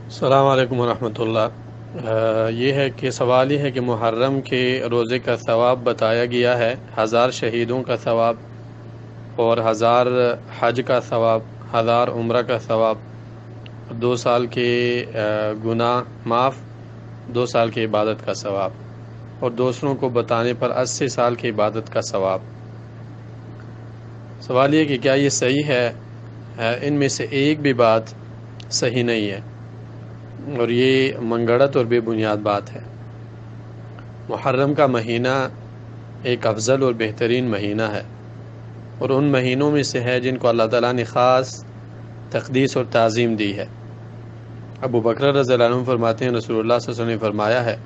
السلام علیکم ورحمۃ اللہ۔ یہ ہے کہ سوال یہ ہے کہ محرم کے روزے کا ثواب بتایا گیا ہے، 1000 شہیدوں کا ثواب اور 1000 حج کا ثواب، 1000 عمرہ کا ثواب، 2 سال کے گناہ معاف، 2 سال کی عبادت کا ثواب، اور دوسروں کو بتانے پر 80 سال کی عبادت کا ثواب۔ سوال یہ کہ کیا یہ صحیح ہے؟ ان میں سے ایک بھی بات صحیح نہیں ہے، اور یہ منگڑت اور بے بنیاد بات ہے۔ محرم کا مہینہ ایک افضل اور بہترین مہینہ ہے، اور ان مہینوں میں سے ہے جن کو اللہ تعالیٰ نے خاص تقدیس اور تعظیم دی ہے۔ ابو بکر رضی اللہ عنہ فرماتے ہیں رسول اللہ صلی اللہ علیہ وسلم نے فرمایا ہے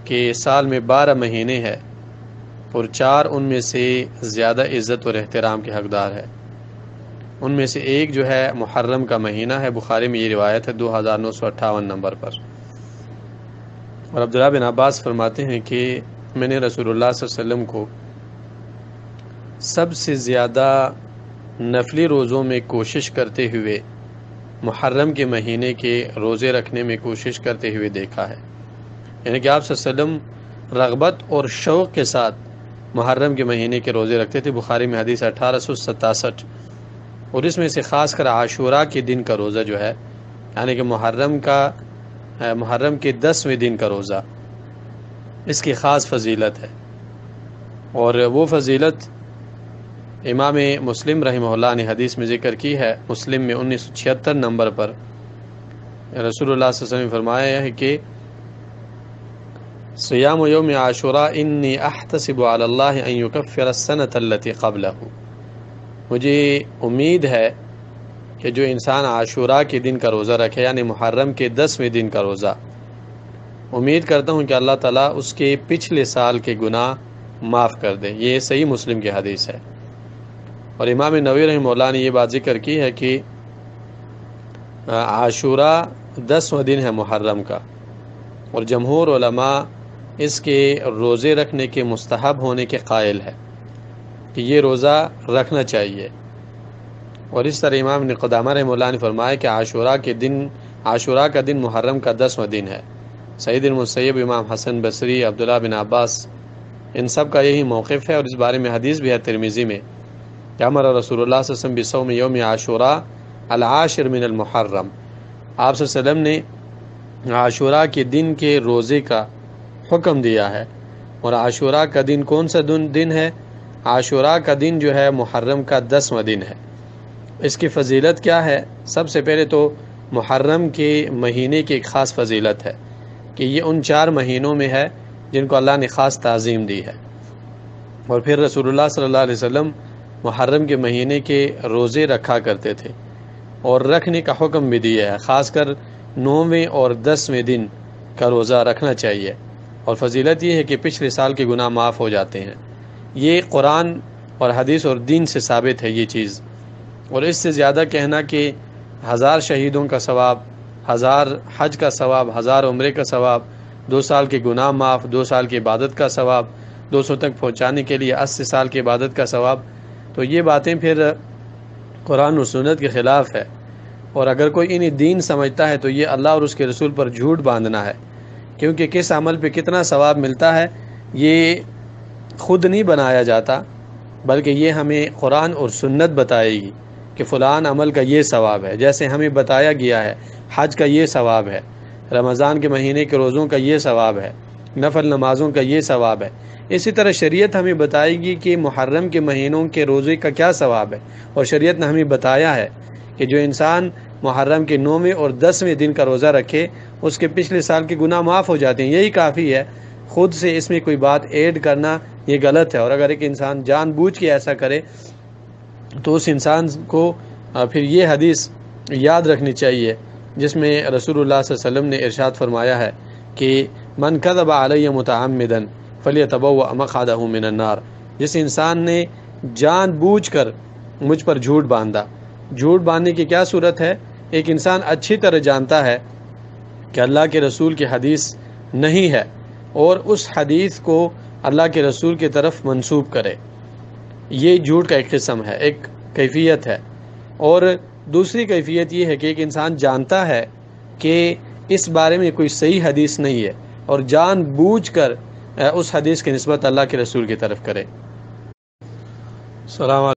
کہ سال میں 12 مہینے ہیں، اور 4 ان میں سے زیادہ عزت اور احترام کے حقدار ہے۔ ان میں سے ایک جو ہے محرم کا مہینہ ہے، بخاری میں یہ روایت ہے 2958 نمبر پر۔ اور عبداللہ بن عباس فرماتے ہیں کہ میں نے رسول اللہ صلی اللہ علیہ وسلم کو سب سے زیادہ نفلی روزوں میں کوشش کرتے ہوئے محرم کے مہینے کے روزے رکھنے میں کوشش کرتے ہوئے دیکھا ہے، یعنی کہ آپ صلی اللہ علیہ وسلم رغبت اور شوق کے ساتھ محرم کے مہینے کے روزے رکھتے تھے۔ بخاری میں حدیث 1867، اور اس میں سے خاص کر عاشوراء کے دن کا روزہ جو ہے، یعنی کہ محرم کے 10ویں دن کا روزہ، اس کی خاص فضیلت ہے، اور وہ فضیلت امام مسلم رحمہ اللہ نے حدیث میں ذکر کی ہے۔ مسلم میں 1976 نمبر پر رسول اللہ صلی اللہ علیہ وسلم نے فرمایا ہے کہ صیام یوم عاشوراء انی احتسب علی اللہ ان یکفر السنۃ التي قبلہ، مجھے امید ہے کہ جو انسان عاشوراء کے دن کا روزہ رکھے، یعنی محرم کے 10ویں دن کا روزہ، امید کرتا ہوں کہ اللہ تعالیٰ اس کے پچھلے سال کے گناہ معاف کر دے۔ یہ صحیح مسلم کی حدیث ہے۔ اور امام نووی رحمہ اللہ نے یہ بات ذکر کی ہے کہ عاشوراء 10واں دن ہے محرم کا، اور جمہور علماء اس کے روزے رکھنے کے مستحب ہونے کے قائل ہے کہ یہ روزہ رکھنا چاہیے۔ اور اس طرح امام ابن قدامہ رحمہ اللہ نے فرمایا کہ عاشوراء کا دن محرم کا 10واں دن ہے۔ سعید المسیب، امام حسن بصری، عبداللہ بن عباس، ان سب کا یہی موقف ہے، اور اس بارے میں حدیث بھی ہے ترمذی میں کہ امر رسول اللہ صلی اللہ علیہ وسلم بصوم یوم عاشوراء العاشر من المحرم، آپ صلی اللہ علیہ وسلم نے عاشوراء کے دن کے روزے کا حکم دیا ہے۔ اور عاشوراء کا دن کون سا دن ہے؟ عاشوراء کا دن جو ہے محرم کا 10واں دن ہے۔ اس کی فضیلت کیا ہے؟ سب سے پہلے تو محرم کے مہینے کی ایک خاص فضیلت ہے کہ یہ ان 4 مہینوں میں ہے جن کو اللہ نے خاص تعظیم دی ہے۔ اور پھر رسول اللہ صلی اللہ علیہ وسلم محرم کے مہینے کے روزے رکھا کرتے تھے، اور رکھنے کا حکم بھی دیا ہے، خاص کر 9ویں اور 10ویں دن کا روزہ رکھنا چاہیے۔ اور فضیلت یہ ہے کہ پچھلے سال کے گناہ معاف ہو جاتے ہیں۔ یہ قرآن اور حدیث اور دین سے ثابت ہے یہ چیز، اور اس سے زیادہ کہنا کہ 1000 شہیدوں کا ثواب، 1000 حج کا ثواب، 1000 عمرے کا ثواب، 2 سال کے گناہ معاف، 2 سال کی عبادت کا ثواب، 200 تک پہنچانے کے لیے 80 سال کی عبادت کا ثواب، تو یہ باتیں پھر قرآن و سنت کے خلاف ہے۔ اور اگر کوئی انہیں دین سمجھتا ہے تو یہ اللہ اور اس کے رسول پر جھوٹ باندھنا ہے، کیونکہ کس عمل پہ کتنا ثواب ملتا ہے یہ خود نہیں بنایا جاتا، بلکہ یہ ہمیں قرآن اور سنت بتائے گی کہ فلان عمل کا یہ ثواب ہے۔ جیسے ہمیں بتایا گیا ہے حج کا یہ ثواب ہے، رمضان کے مہینے کے روزوں کا یہ ثواب ہے، نفل نمازوں کا یہ ثواب ہے، اسی طرح شریعت ہمیں بتائے گی کہ محرم کے مہینوں کے روزے کا کیا ثواب ہے۔ اور شریعت نے ہمیں بتایا ہے کہ جو انسان محرم کے 9ویں اور 10ویں دن کا روزہ رکھے اس کے پچھلے سال کے گناہ معاف ہو جاتے ہیں، یہی کافی ہے۔ خود سے اس میں کوئی بات ایڈ کرنا یہ غلط ہے، اور اگر ایک انسان جان بوجھ کے ایسا کرے تو اس انسان کو پھر یہ حدیث یاد رکھنی چاہیے جس میں رسول اللہ صلی اللہ علیہ وسلم نے ارشاد فرمایا ہے کہ من کذب علی متعمدا فلیتبوأ مقعدہ من النار، جس انسان نے جان بوجھ کر مجھ پر جھوٹ باندھا۔ جھوٹ باندھنے کی کیا صورت ہے؟ ایک انسان اچھی طرح جانتا ہے کہ اللہ کے رسول کی حدیث نہیں ہے، اور اس حدیث کو اللہ کے رسول کی طرف منسوب کرے، یہ جھوٹ کا ایک قسم ہے، ایک کیفیت ہے۔ اور دوسری کیفیت یہ ہے کہ ایک انسان جانتا ہے کہ اس بارے میں کوئی صحیح حدیث نہیں ہے اور جان بوجھ کر اس حدیث کی نسبت اللہ کے رسول کی طرف کرے۔ السلام علیکم۔